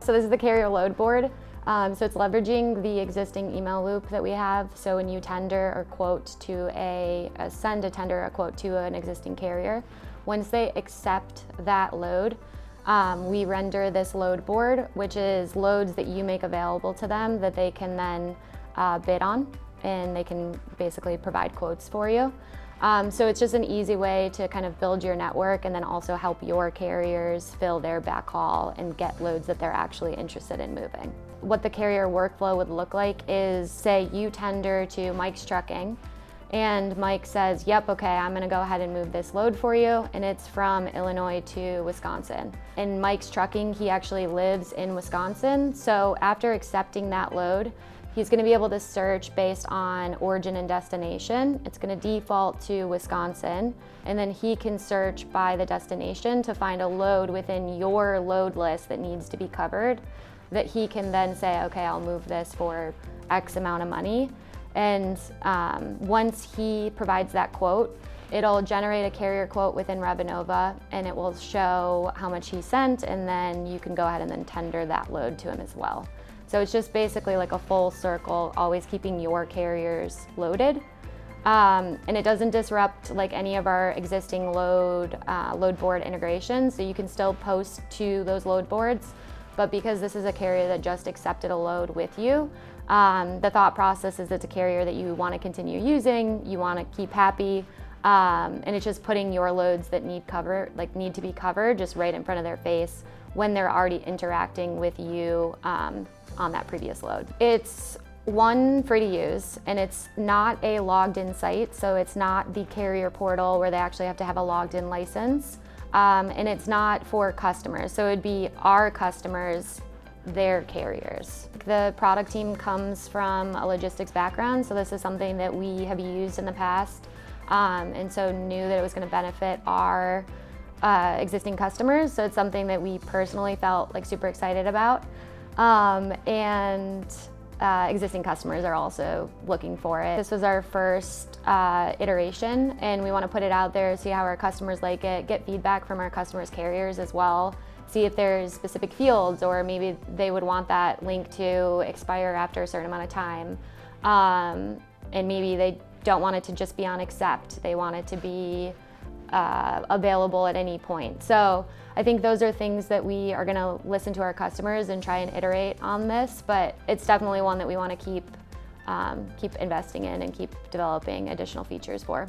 So this is the carrier load board. So it's leveraging the existing email loop that we have. So when you tender or quote to send a tender or quote to an existing carrier, once they accept that load, we render this load board, which is loads that you make available to them that they can then bid on, and they can basically provide quotes for you. So it's just an easy way to kind of build your network and then also help your carriers fill their backhaul and get loads that they're actually interested in moving. What the carrier workflow would look like is, say you tender to Mike's Trucking, and Mike says, yep, okay, I'm gonna go ahead and move this load for you, and it's from Illinois to Wisconsin. And Mike's Trucking, he actually lives in Wisconsin, so after accepting that load, he's gonna be able to search based on origin and destination. It's gonna default to Wisconsin, and then he can search by the destination to find a load within your load list that needs to be covered, that he can then say, okay, I'll move this for X amount of money. And once he provides that quote, it'll generate a carrier quote within Revenova, and it will show how much he sent, and then you can go ahead and then tender that load to him as well. So it's just basically like a full circle, always keeping your carriers loaded. And it doesn't disrupt like any of our existing load board integrations, so you can still post to those load boards. But because this is a carrier that just accepted a load with you, the thought process is it's a carrier that you want to continue using, you want to keep happy, and it's just putting your loads that need to be covered just right in front of their face when they're already interacting with you on that previous load. It's one, free to use, and it's not a logged in site, so it's not the carrier portal where they actually have to have a logged in license, and it's not for customers, so it'd be our customers, their carriers. The product team comes from a logistics background, so this is something that we have used in the past, and so knew that it was going to benefit our existing customers, so it's something that we personally felt like super excited about. Existing customers are also looking for it. This was our first iteration, and we want to put it out there, see how our customers like it, get feedback from our customers' carriers as well, see if there's specific fields, or maybe they would want that link to expire after a certain amount of time, and maybe they don't want it to just be on accept, they want it to be available at any point. So I think those are things that we are going to listen to our customers and try and iterate on this, but it's definitely one that we want to keep investing in and keep developing additional features for.